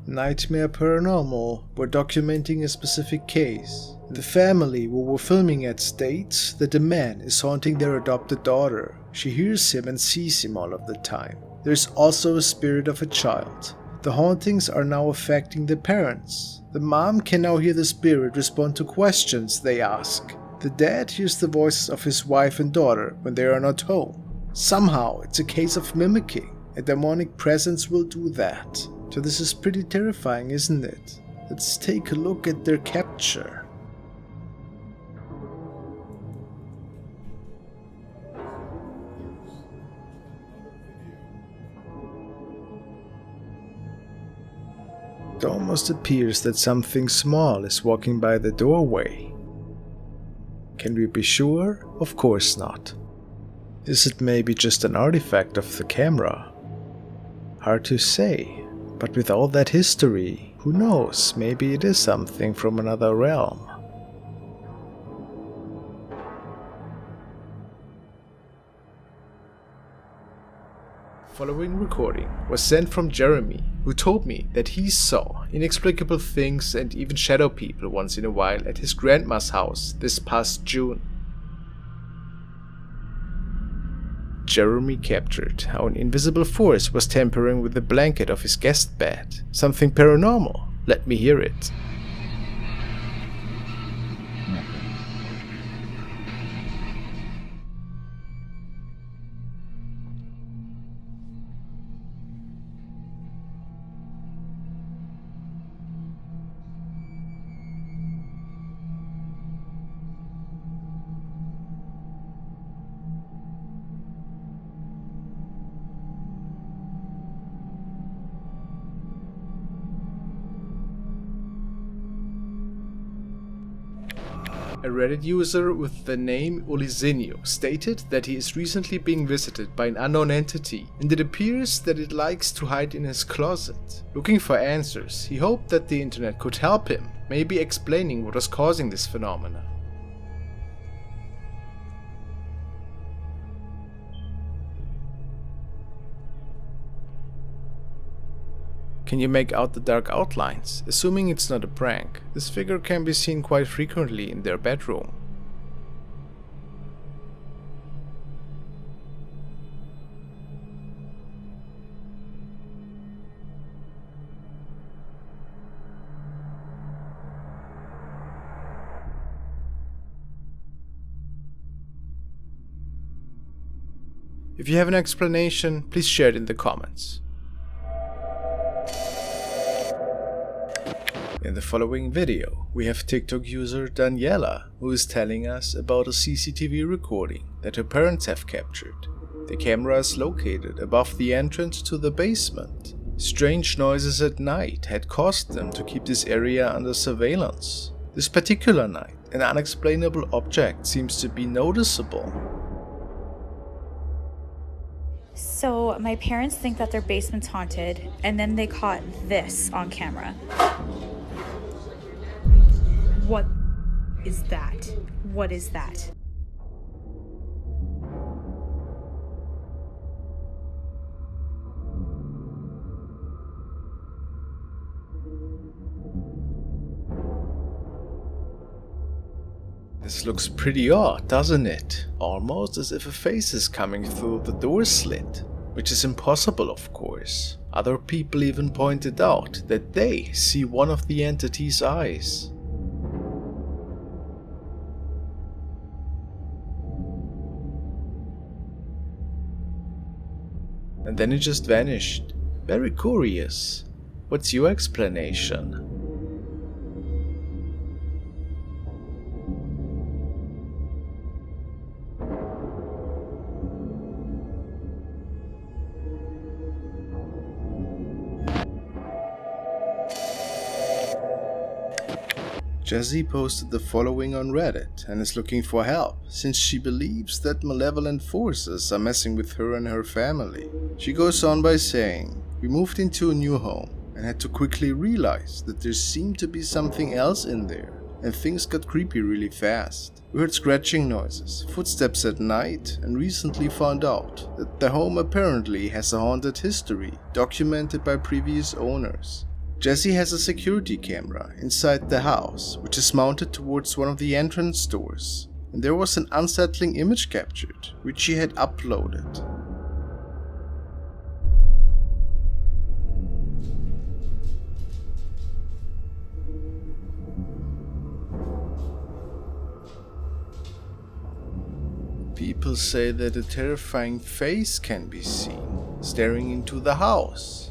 Nightmare Paranormal were documenting a specific case. The family who were filming it states that the man is haunting their adopted daughter. She hears him and sees him all of the time. There's also a spirit of a child. The hauntings are now affecting the parents. The mom can now hear the spirit respond to questions they ask. The dad hears the voices of his wife and daughter when they are not home. Somehow it's a case of mimicking. A demonic presence will do that. So this is pretty terrifying, isn't it? Let's take a look at their capture. It almost appears that something small is walking by the doorway. Can we be sure? Of course not. Is it maybe just an artifact of the camera? Hard to say, but with all that history, who knows, maybe it is something from another realm. Following recording was sent from Jeremy, who told me that he saw inexplicable things and even shadow people once in a while at his grandma's house this past June. Jeremy captured how an invisible force was tampering with the blanket of his guest bed. Something paranormal. Let me hear it. A Reddit user with the name Ulizinho stated that he is recently being visited by an unknown entity, and it appears that it likes to hide in his closet. Looking for answers, he hoped that the internet could help him, maybe explaining what was causing this phenomena. Can you make out the dark outlines? Assuming it's not a prank, this figure can be seen quite frequently in their bedroom. If you have an explanation, please share it in the comments. In the following video, we have TikTok user Daniela, who is telling us about a CCTV recording that her parents have captured. The camera is located above the entrance to the basement. Strange noises at night had caused them to keep this area under surveillance. This particular night, an unexplainable object seems to be noticeable. So my parents think that their basement's haunted, and then they caught this on camera. What is that? What is that? This looks pretty odd, doesn't it? Almost as if a face is coming through the door slit, which is impossible, of course. Other people even pointed out that they see one of the entity's eyes. And then it just vanished. Very curious. What's your explanation? Jessie posted the following on Reddit and is looking for help, since she believes that malevolent forces are messing with her and her family. She goes on by saying, "We moved into a new home and had to quickly realize that there seemed to be something else in there, and things got creepy really fast. We heard scratching noises, footsteps at night, and recently found out that the home apparently has a haunted history documented by previous owners. Jesse has a security camera inside the house, which is mounted towards one of the entrance doors, and there was an unsettling image captured, which she had uploaded. People say that a terrifying face can be seen, staring into the house.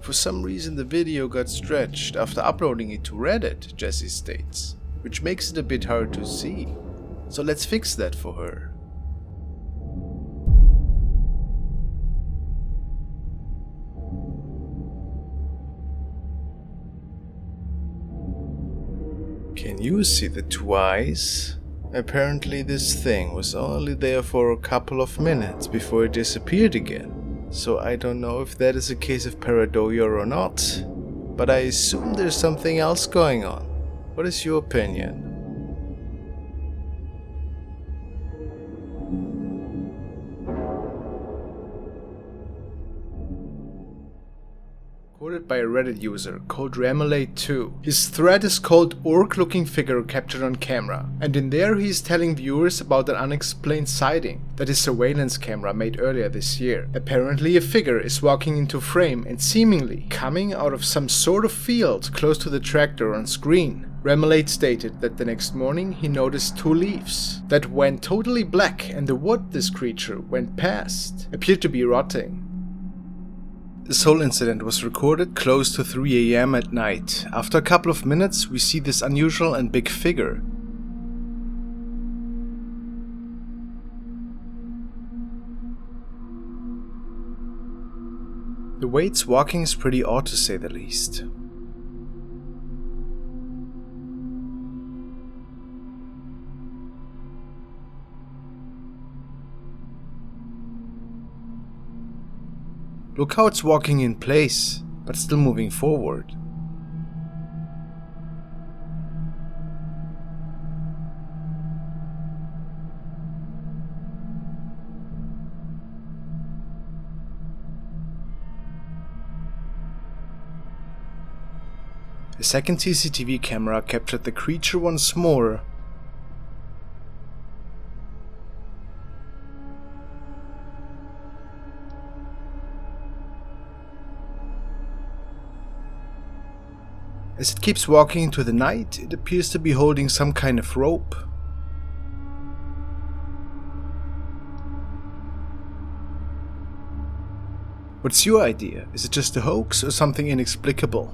For some reason the video got stretched after uploading it to Reddit, Jessie states, which makes it a bit hard to see. So let's fix that for her. Can you see the two eyes? Apparently this thing was only there for a couple of minutes before it disappeared again. So I don't know if that is a case of pareidolia or not, but I assume there's something else going on. What is your opinion? Recorded by a Reddit user called Ramilate2. His thread is called Orc-looking figure captured on camera, and in there he is telling viewers about an unexplained sighting that his surveillance camera made earlier this year. Apparently a figure is walking into frame and seemingly coming out of some sort of field close to the tractor on screen. Ramilate stated that the next morning he noticed two leaves that went totally black, and the wood this creature went past appeared to be rotting. This whole incident was recorded close to 3 AM at night. After a couple of minutes, we see this unusual and big figure. The way it's walking is pretty odd to say the least. Look how it's walking in place, but still moving forward. A second CCTV camera captured the creature once more. As it keeps walking into the night, it appears to be holding some kind of rope. What's your idea? Is it just a hoax or something inexplicable?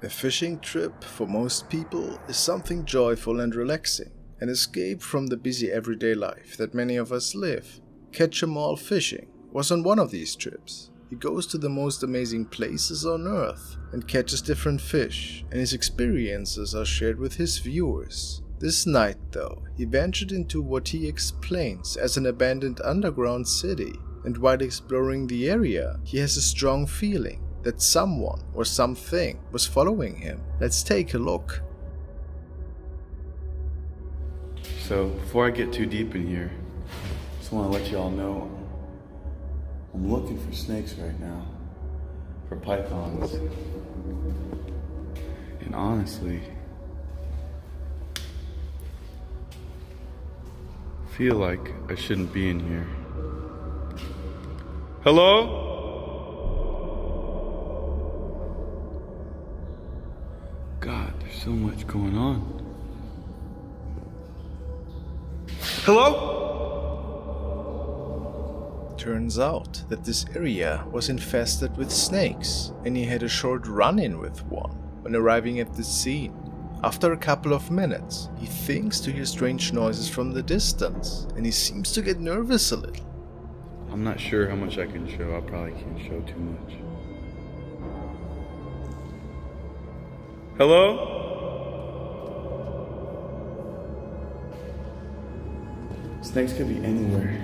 A fishing trip, for most people, is something joyful and relaxing. An escape from the busy everyday life that many of us live. Catch 'em all fishing was on one of these trips. He goes to the most amazing places on earth and catches different fish, and his experiences are shared with his viewers. This night, though, he ventured into what he explains as an abandoned underground city, and while exploring the area, he has a strong feeling that someone or something was following him. Let's take a look. So, before I get too deep in here, I just want to let you all know I'm looking for snakes right now, for pythons. And honestly, I feel like I shouldn't be in here. Hello? God, there's so much going on. Hello? Turns out that this area was infested with snakes, and he had a short run-in with one when arriving at the scene. After a couple of minutes, he thinks to hear strange noises from the distance, and he seems to get nervous a little. I'm not sure how much I can show. I probably can't show too much. Hello? Snakes could be anywhere.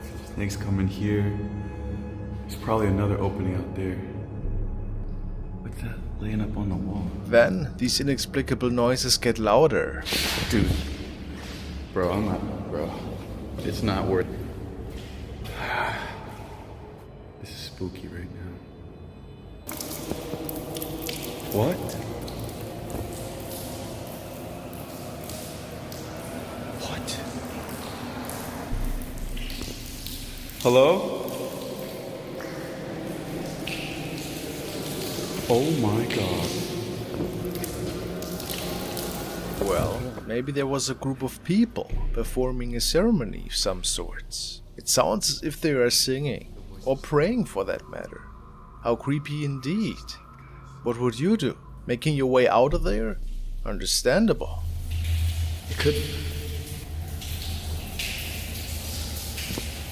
If snakes come in here, there's probably another opening out there. What's that laying up on the wall. Then, these inexplicable noises get louder. Dude. Bro, I'm not... Bro. It's not worth... This is spooky right now. What? What? Hello? Oh my god. Well, maybe there was a group of people performing a ceremony of some sorts. It sounds as if they are singing, or praying for that matter. How creepy indeed. What would you do? Making your way out of there? Understandable. It could...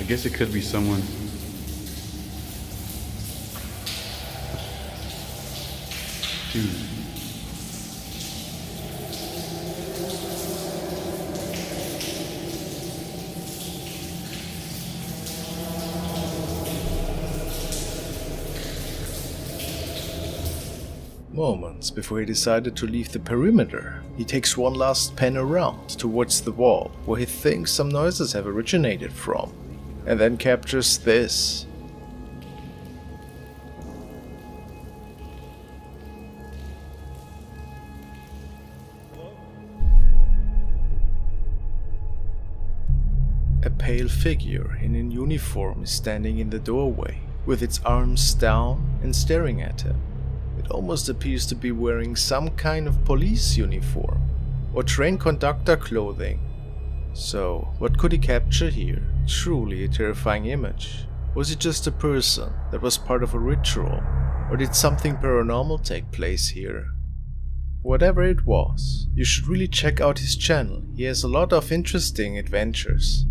I guess it could be someone... Dude. Moments before he decided to leave the perimeter, he takes one last pan around towards the wall where he thinks some noises have originated from, and then captures this. A pale figure in a uniform is standing in the doorway, with its arms down and staring at him. It almost appears to be wearing some kind of police uniform, or train conductor clothing. So, what could he capture here? Truly a terrifying image. Was it just a person that was part of a ritual, or did something paranormal take place here? Whatever it was, you should really check out his channel. He has a lot of interesting adventures.